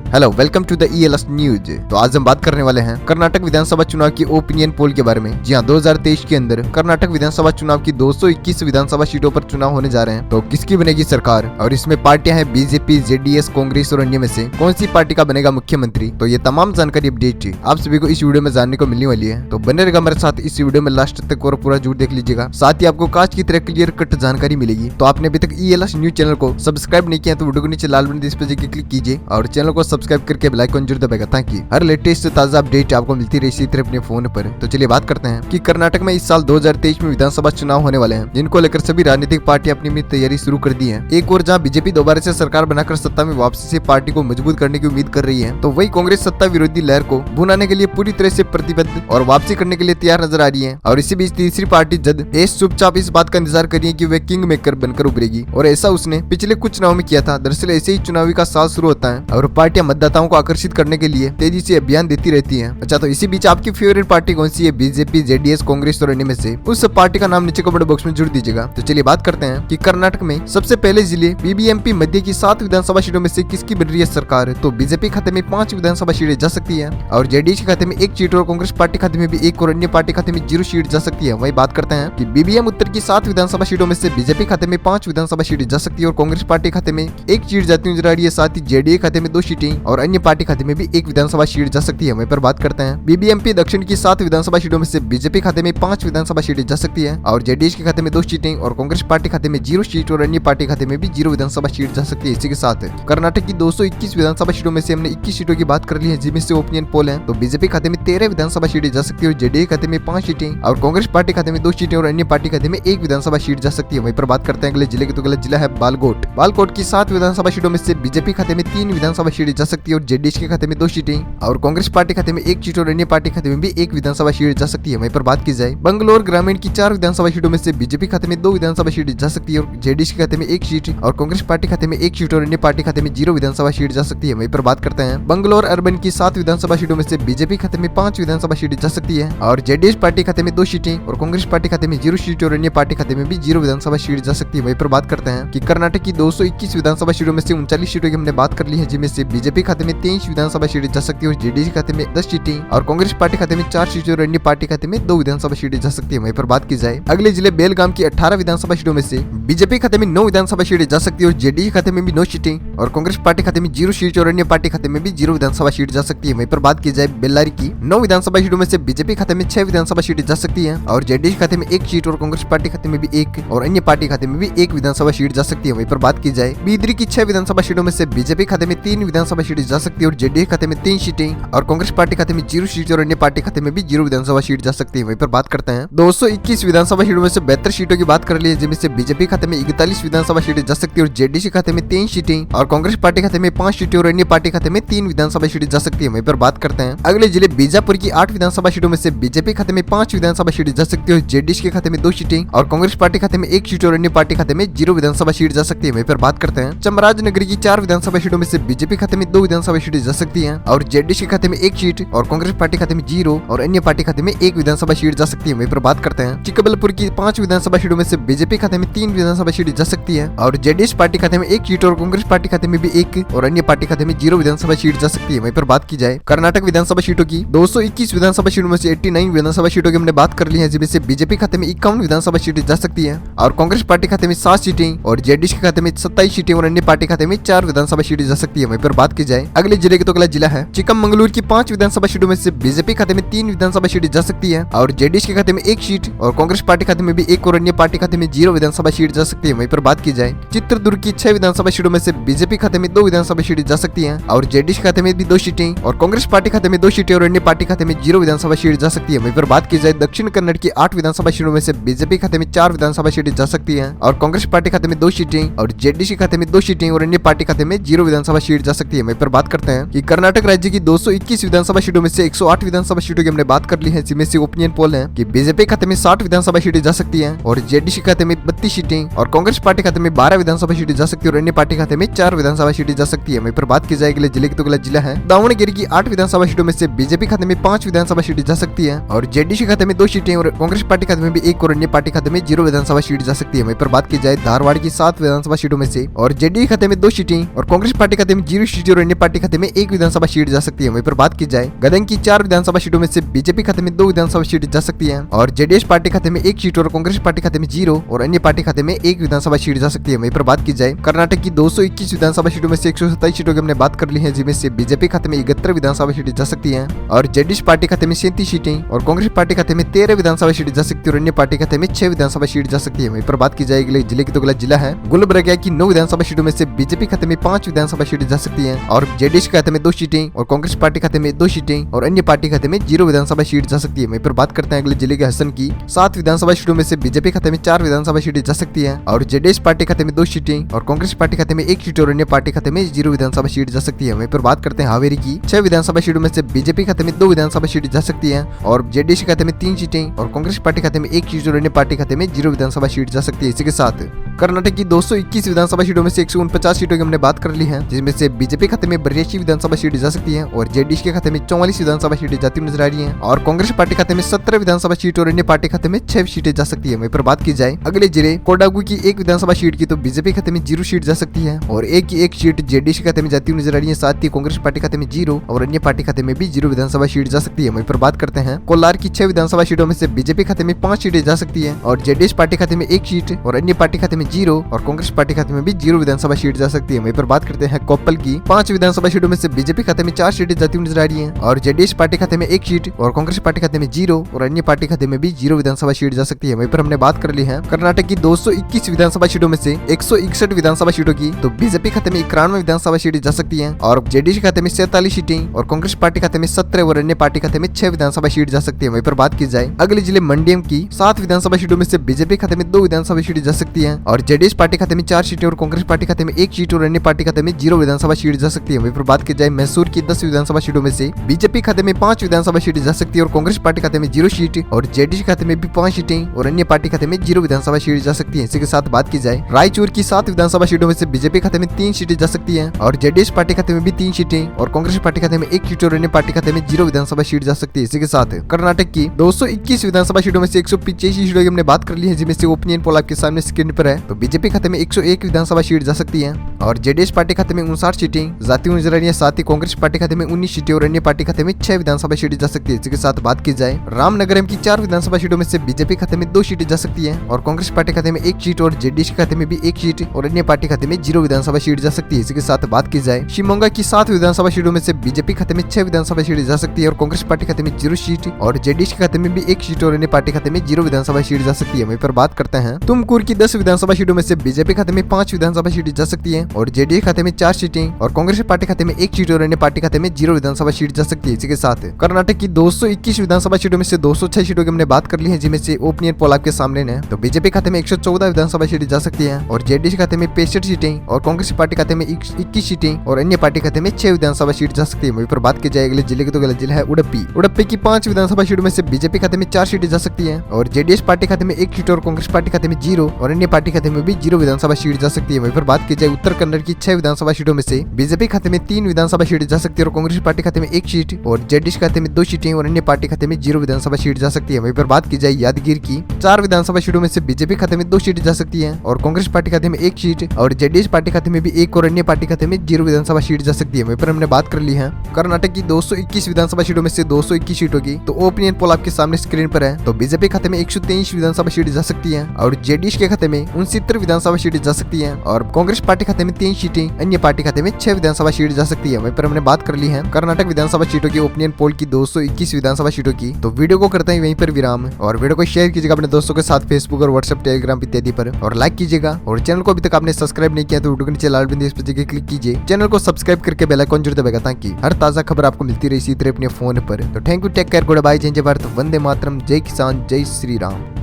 Hello, welcome to the ELS news. तो आज हम बात करने वाले हैं कर्नाटक विधानसभा चुनाव की ओपिनियन पोल के बारे में। जी हाँ, 2023 के अंदर कर्नाटक विधानसभा चुनाव की 221 विधानसभा सीटों पर चुनाव होने जा रहे हैं। तो किसकी बनेगी सरकार और इसमें पार्टियां हैं बीजेपी, जेडीएस, कांग्रेस और अन्य में से कौन सी पार्टी का बनेगा मुख्यमंत्री। तो ये तमाम जानकारी अपडेट आप सभी को इस वीडियो में जानने को मिलने वाली है। तो बने रहेगा मेरे साथ इस वीडियो में लास्ट तक और पूरा जरूर देख लीजिएगा। साथ ही आपको कांच की तरह क्लियर कट जानकारी मिलेगी। तो आपने अभी तक ELS न्यूज चैनल को सब्सक्राइब नहीं किया तो वीडियो को नीचे लाल बटन इस पर क्लिक कीजिए और चैनल को सब्सक्राइब करके बेल आइकन जरूर दबाएगा ताकि हर लेटेस्ट ताजा अपडेट आपको मिलती रहे इसी तरह अपने फोन पर। तो चलिए बात करते हैं कि कर्नाटक में इस साल 2023 में विधानसभा चुनाव होने वाले हैं, जिनको लेकर सभी राजनीतिक पार्टियां अपनी तैयारी शुरू कर दी है। एक और जहां बीजेपी दोबारा से सरकार बनाकर सत्ता में वापसी से पार्टी को मजबूत करने की उम्मीद कर रही है, तो वही कांग्रेस सत्ता विरोधी लहर को भुनाने के लिए पूरी तरह से प्रतिबद्ध और वापसी करने के लिए तैयार नजर आ रही है। और इसी बीच तीसरी पार्टी जदयू चुपचाप इस बात का इंतजार कर रही है कि वे किंग मेकर बनकर उभरेगी, और ऐसा उसने पिछले कुछ चुनाव में किया था। दरअसल ऐसे ही चुनावी का साल शुरू होता है और पार्टियां मतदाताओं को आकर्षित करने के लिए तेजी से अभियान देती रहती हैं। अच्छा, तो इसी बीच आपकी फेवरेट पार्टी कौन सी है? बीजेपी, जेडीएस, कांग्रेस और अन्य में से उस पार्टी का नाम नीचे कमेंट बॉक्स में जरूर दीजिएगा। तो चलिए बात करते हैं कि कर्नाटक में सबसे पहले जिले BBMP मध्य की 7 विधानसभा सीटों में से किसकी बन रही है सरकार। तो बीजेपी खाते में 5 विधानसभा सीटें जा सकती है और जेडीएस के खाते में 1 सीट और कांग्रेस पार्टी खाते में भी 1 और अन्य पार्टी खाते में 0 सीट जा सकती है। वही बात करते हैं कि BBM उत्तर की 7 विधानसभा सीटों में से बीजेपी खाते में 5 विधानसभा सीटें जा सकती है और कांग्रेस पार्टी खाते में 1 सीट जाती नजर आ रही है। साथ ही जेडीए खाते में 2 सीटें और अन्य पार्टी खाते में भी 1 विधानसभा सीट जा सकती है। वहीं पर बात करते हैं BBMP दक्षिण की 7 विधानसभा सीटों में से बीजेपी खाते में 5 विधानसभा सीटें जा सकती है और जेडीएस के खाते में 2 सीटें और कांग्रेस पार्टी खाते में 0 सीट और अन्य पार्टी खाते में भी 0 विधानसभा सीट जा सकती है। इसी के साथ कर्नाटक की 221 विधानसभा सीटों में से हमने 21 सीटों की बात कर ली है, जिनमें से ओपिनियन पोल है। तो बीजेपी खाते में 13 विधानसभा सीटें जा सकती है और जेडीए खाते में 5 सीटें और कांग्रेस पार्टी खाते में 2 सीटें और अन्य पार्टी खाते में 1 विधानसभा सीट जा सकती है। वहीं पर बात करते हैं अगले जिले की, तो अगला जिला है बालकोट। बालकोट की 7 विधानसभा सीटों में से बीजेपी खाते में 3 विधानसभा सीटें जा सकती है और जेडीएस के खाते में 2 सीटें और कांग्रेस पार्टी खाते में 1 सीट और अन्य पार्टी खाते में भी 1 विधानसभा सीट जा सकती है। वहीं पर बात की जाए बंगलोर ग्रामीण की 4 विधानसभा सीटों में से बीजेपी खाते में 2 विधानसभा सीट जा सकती है और जेडीएस के खाते में 1 सीट और कांग्रेस पार्टी खाते में 1 सीट और अन्य पार्टी खाते में 0 विधानसभा सीट जा सकती है। वहीं पर बात करते हैं बंगलोर अर्बन की 7 विधानसभा सीटों में से बीजेपी खाते में 5 विधानसभा सीट जा सकती है और जेडीएस पार्टी खाते में 2 सीटें और कांग्रेस पार्टी खाते में 0 सीट और अन्य पार्टी खाते में भी 0 विधानसभा सीट जा सकती है। वहीं पर बात करते हैं कि कर्नाटक की 221 विधानसभा सीटों में से 39 सीटों की हमने बात कर ली है, जिनमें से बीजेपी खाते में 23 विधानसभा सीटें जा सकती है और जेडीएस खाते में 10 सीटें और कांग्रेस पार्टी खाते में 4 सीटें और अन्य पार्टी खाते में 2 विधानसभा सीटें जा सकती है। वहीं पर बात की जाए अगले जिले बेलगाम की 18 विधानसभा सीटों में से बीजेपी खाते में 9 विधानसभा सीटें जा सकती है और जेडीएस खाते में भी 9 सीटें और कांग्रेस पार्टी खाते में 0 सीट और अन्य पार्टी खाते में भी 0 विधानसभा सीट जा सकती है। वहीं पर बात की जाए बेल्लारी की 9 विधानसभा सीटों में से बीजेपी खाते में 6 विधानसभा सीटें जा सकती है और जेडीएस खाते में 1 सीट और कांग्रेस पार्टी खाते में भी 1 और अन्य पार्टी खाते में भी 1 विधानसभा सीट जा सकती है। वहीं पर बात की जाए बीदरी की 6 विधानसभा सीटों में से बीजेपी खाते में 3 विधानसभा सीटें जा सकती है और जेडीएस खाते में 3 सीटें और कांग्रेस पार्टी खाते में 0 सीट और अन्य पार्टी खाते में भी 0 विधानसभा सीट जा सकती है। वहीं पर बात करते हैं 221 विधानसभा सीटों में से 72 सीटों की बात कर ली है, जिनमें से बीजेपी खाते में 41 विधानसभा सीटें जा सकती है और जेडीएस खाते में 3 सीटें और कांग्रेस पार्टी खाते में 5 सीटें और अन्य पार्टी खाते में 3 विधानसभा सीटें जा सकती है। वहीं पर बात करते हैं अगले जिले बीजापुर की 8 विधानसभा सीटों में से बीजेपी खाते में 5 विधानसभा सीटें जा सकती है और जेडीएस के खाते में 2 सीटें और कांग्रेस पार्टी खाते में 1 सीट और अन्य पार्टी खाते में 0 विधानसभा सीट जा सकती है। वहीं पर बात करते हैं चामराजनगर की 4 विधानसभा सीटों में से बीजेपी खाते में 2 विधानसभा सीटें जा सकती है और जेडीएस के खाते में 1 सीट और कांग्रेस पार्टी खाते में 0 और अन्य पार्टी खाते में 1 विधानसभा सीट जा सकती है। वहीं पर बात करते हैं चिकबलपुर की 5 विधानसभा सीटों में से बीजेपी खाते में 3 विधानसभा सीटें जा सकती है और जेडीएस पार्टी खाते में 1 सीट और कांग्रेस पार्टी खाते में भी 1 और अन्य पार्टी खाते में 0 विधानसभा सीट जा सकती है। वहीं पर बात की जाए कर्नाटक विधानसभा सीटों की 221 विधानसभा सीटों में से 89 विधानसभा सीटों की हमने बात कर ली है, जिनमें से बीजेपी खाते में 51 विधानसभा सीटें जा सकती है और कांग्रेस पार्टी खाते में 7 सीटें और जेडीएस के खाते में 27 सीटें और अन्य पार्टी खाते में 4 विधानसभा सीटें जा सकती है। वहीं पर बात की जाए अगले जिले के, तो अगला जिला है चिकमंगलुरु की 5 विधानसभा सीटों में से बीजेपी खाते में 3 विधानसभा सीटें जा सकती है और जेडीएस के खाते में 1 सीट और कांग्रेस पार्टी खाते में भी 1 और अन्य पार्टी खाते में 0 विधानसभा सीट जा सकती है। वहीं पर बात की जाए चित्रदुर्ग की 6 विधानसभा सीटों में से बीजेपी खाते में 2 विधानसभा सीटें जा सकती है और जेडीएस खाते में भी 2 सीटें और कांग्रेस पार्टी खाते में 2 सीटें और अन्य पार्टी खाते में 0 विधानसभा सीट जा सकती है। वहीं पर बात की जाए दक्षिण कन्नड़ की 8 विधानसभा सीटों में से बीजेपी खाते में 4 विधानसभा सीटें जा सकती है और कांग्रेस पार्टी खाते में 2 सीटें और जेडीएस के खाते में 2 सीटें और अन्य पार्टी खाते में 0 विधानसभा सीट जा सकती है। वहीं पर बात करते हैं कि कर्नाटक राज्य की 221 विधानसभा सीटों में से 108 विधानसभा सीटों की हमने बात कर ली है, जिनमें से ओपिनियन पोल है कि बीजेपी खाते में 60 विधानसभा सीटें जा सकती है और जेडीएस के खाते में 32 सीटें और कांग्रेस पार्टी खाते में 12 विधानसभा सीटें जा सकती है और अन्य पार्टी खाते में 4 विधानसभा सीटें जा सकती है। वहीं पर बात की जाए अगले जिले की, तो अगला जिला है दावणगेरे की 8 विधानसभा सीटों में से बीजेपी खाते में 5 विधानसभा सीटें जा सकती है और जेडीएस के खाते में 2 सीटें और कांग्रेस पार्टी खाते में भी 1 और अन्य पार्टी खाते में 0 विधानसभा सीट जा सकती है। वहीं पर बात की जाए धारवाड़ की 7 विधानसभा सीटों में से और जेडीएस खाते में 2 सीटें और कांग्रेस पार्टी खाते में 0 सीटें और अन्य पार्टी खाते में 1 विधानसभा सीट जा सकती है। वहीं पर बात की जाए गदंग की 4 विधानसभा सीटों में से बीजेपी खाते में 2 विधानसभा सीट जा सकती है और जेडीएस पार्टी खाते में 1 सीट और कांग्रेस पार्टी खाते में 0 और अन्य पार्टी खाते में 1 विधानसभा सीट जा सकती है। वहीं पर बात की जाए कर्नाटक की 221 विधानसभा सीटों में से 127 सीटों की हमने बात कर ली है, जिसमें से बीजेपी खाते में 71 विधानसभा सीटें जा सकती है और जेडीएस पार्टी खाते में 37 सीटें और कांग्रेस पार्टी खाते में 13 विधानसभा सीटें जा सकती है और अन्य पार्टी खाते में 6 विधानसभा सीट जा सकती है। वहीं पर बात की जाएगी जिले की तो अगला जिला है गुलबर्गा की 9 विधानसभा सीटों में से बीजेपी खाते में 5 विधानसभा सीटें जा सकती है और जेडीएस खाते में 2 सीटें और कांग्रेस पार्टी खाते में 2 सीटें और अन्य पार्टी खाते में 0 विधानसभा सीट जा सकती है। वहीं पर बात करते हैं अगले जिले के हसन की 7 विधानसभा सीटों में से बीजेपी खाते में 4 विधानसभा सीटें जा सकती है और जेडीएस पार्टी खाते में 2 सीटें और कांग्रेस पार्टी खाते में 1 सीट और अन्य पार्टी खाते में 0 विधानसभा सीट जा सकती है। वहीं पर बात करते हैं हावेरी की 6 विधानसभा सीटों में से बीजेपी खाते में 2 विधानसभा सीटें जा सकती है और जेडीएस खाते में 3 सीटें और कांग्रेस पार्टी खाते में 1 सीट और अन्य पार्टी खाते में 0 विधानसभा सीट जा सकती है। इसी के साथ कर्नाटक की 221 विधानसभा सीटों में से 149 सीटों की हमने बात कर ली है, जिसमें से बीजेपी खाते में 82 विधानसभा सीटें जा सकती है और जेडीएस के खाते में 44 विधानसभा सीटें जाती नजर आ रही है और कांग्रेस पार्टी खाते में 17 विधानसभा सीट और अन्य पार्टी खाते में 6 सीटें जा सकती है। वहीं पर बात की जाए अगले जिले कोडागु की 1 विधानसभा सीट की तो बीजेपी खाते में 0 सीट जा सकती है और एक की 1 सीट जेडीएस के खाते में जाती नजर आ रही है, साथ ही कांग्रेस पार्टी खाते में 0 और अन्य पार्टी खाते में भी 0 विधानसभा सीट जा सकती है। वहीं पर बात करते हैं कोलार की 6 विधानसभा सीटों में से बीजेपी खाते में 5 सीटें जा सकती है और जेडीएस पार्टी खाते में 1 सीट और अन्य पार्टी खाते में 0 और कांग्रेस पार्टी खाते में भी 0 विधानसभा सीट जा सकती है। वहीं पर बात करते हैं कोप्पल की 5 विधानसभा सीटों में से बीजेपी खाते में 4 सीटें जाती नजर आ रही है और जेडीएस पार्टी खाते में 1 सीट और कांग्रेस पार्टी खाते में 0 और अन्य पार्टी खाते में भी 0 विधानसभा सीट जा सकती है। वहीं पर हमने बात कर ली है कर्नाटक की 221 विधानसभा सीटों में से 161 विधानसभा सीटों की तो बीजेपी खाते में 91 विधानसभा सीटें जा सकती है और जेडीएस खाते में 47 सीटें और कांग्रेस पार्टी खाते में 17 और अन्य पार्टी खाते में 6 विधानसभा सीट जा सकती है। वहीं पर बात की जाए अगले जिले मंड्यम की 7 विधानसभा सीटों में से बीजेपी खाते में 2 विधानसभा सीटें जा सकती है और जेडीएस पार्टी खाते में 4 सीटें और कांग्रेस पार्टी खाते में 1 सीट और अन्य पार्टी खाते में 0 विधानसभा सीट जा सकती है। वहीं पर बात की जाए मैसूर की 10 विधानसभा सीटों में से बीजेपी खाते में 5 विधानसभा सीटें जा सकती है और कांग्रेस पार्टी खाते में 0 सीट और जेडीएस खाते में भी 5 सीटें और अन्य पार्टी खाते में 0 विधानसभा सीट जा सकती है। इसी के साथ बात की जाए रायचूर की 7 विधानसभा सीटों में से बीजेपी खाते में 3 सीटें जा सकती है और जेडीएस पार्टी खाते में भी 3 सीटें और कांग्रेस पार्टी खाते में 1 सीट और अन्य पार्टी खाते में 0 विधानसभा सीट जा सकती है। इसी के साथ कर्नाटक की 221 विधानसभा सीटों में से 185 सीटों की हमने बात कर ली है, जिसमें से ओपिनियन पोल आपके सामने स्क्रीन पर है। तो बीजेपी खाते में 101 विधानसभा सीट जा सकती है और जेडीएस पार्टी खाते में 59 सीटें जाती हुई नजर आ रही है, साथ ही कांग्रेस पार्टी खाते में 19 सीटें और अन्य पार्टी खाते में 6 विधानसभा सीटें जा सकती है। इसी के साथ बात की जाए रामनगरम की 4 विधानसभा सीटों में से बीजेपी खाते में 2 सीटें जा सकती है और कांग्रेस पार्टी खाते में 1 सीट और जेडीएस खाते में भी 1 सीट और अन्य पार्टी खाते में 0 विधानसभा सीट जा सकती है। इसी के साथ बात की जाए शिवमोगा की 7 विधानसभा सीटों में से बीजेपी खाते में 6 विधानसभा सीटें जा सकती है और कांग्रेस पार्टी खाते में 0 सीट और जेडीएस के खाते में भी 1 सीट और अन्य पार्टी खाते में 0 विधानसभा सीट जा सकती है। वहीं पर बात करते हैं तुमकुर की 10 विधानसभा सीटों में से बीजेपी खाते में 5 विधानसभा सीटें जा सकती है और जेडीएस खाते में 4 सीटें और कांग्रेस पार्टी खाते में 1 सीट और अन्य पार्टी खाते में 0 विधानसभा सीट जा सकती है। इसी के साथ कर्नाटक की 221 विधानसभा सीटों में से 206 सीटों की हमने बात कर ली है, जिनमें से ओपिनियन पोल आपके सामने है। तो बीजेपी खाते में 114 विधानसभा सीटें जा सकती है और जेडीएस खाते में 65 सीटें और कांग्रेस पार्टी खाते में 21 सीटें और अन्य पार्टी खाते में 6 विधानसभा सीट जा सकती है। वहीं पर बात की जाए अगले जिले की तो अगला जिला है उडुपी की 5 विधानसभा सीटों में से बीजेपी खाते में 4 सीटें जा सकती है और जेडीएस पार्टी खाते में 1 सीट और कांग्रेस पार्टी खाते में 0 और अन्य पार्टी खाते में भी 0 विधानसभा सीट जा सकती है। वहीं पर बात की जाए उत्तर कन्नड़ की 6 विधानसभा सीटों में से बीजेपी खाते में 3 विधानसभा सीटें जा सकती है और कांग्रेस पार्टी खाते में 1 सीट और जेडीएस खाते में 2 सीटें और अन्य पार्टी खाते में 0 विधानसभा सीट जा सकती है। वहीं पर बात की जाए यादगिर की 4 विधानसभा सीटों में से बीजेपी खाते में 2 सीटें जा सकती है और कांग्रेस पार्टी खाते में 1 सीट और जेडीएस पार्टी खाते में भी 1 और अन्य पार्टी खाते में 0 विधानसभा सीट जा सकती है। वहीं पर हमने बात कर ली है कर्नाटक की 221 विधानसभा सीटों में से 221 सीटों की। तो ओपिनियन पोल आपके सामने स्क्रीन पर है। तो बीजेपी खाते में 123 विधानसभा सीटें जा सकती है और जेडीएस के खाते में 69 विधानसभा सीटें जा सकती है और कांग्रेस पार्टी खाते में 3 सीटें अन्य पार्टी खाते में 6 विधानसभा सीट जा सकती है। वहीं पर हमने बात कर ली है कर्नाटक विधानसभा सीटों की ओपिनियन पोल की 221 विधानसभा सीटों की। तो वीडियो को करते हैं वहीं पर विराम और वीडियो को शेयर कीजिएगा अपने दोस्तों के साथ फेसबुक और व्हाट्सएप टेलीग्राम इत्यादि पर और लाइक कीजिएगा और चैनल को अभी तक आपने सब्सक्राइब नहीं किया तो वीडियो के नीचे लाल बिंदु इस पर जगह क्लिक कीजिए, चैनल को सब्सक्राइब करके बेल आइकन जरूर दबाएगा ताकि हर ताजा खबर आपको मिलती रहे इसी तरह अपने फोन पर। तो thank you, take care, good bye, जय भारत, वंदे मातरम, जय किसान, जय श्री राम।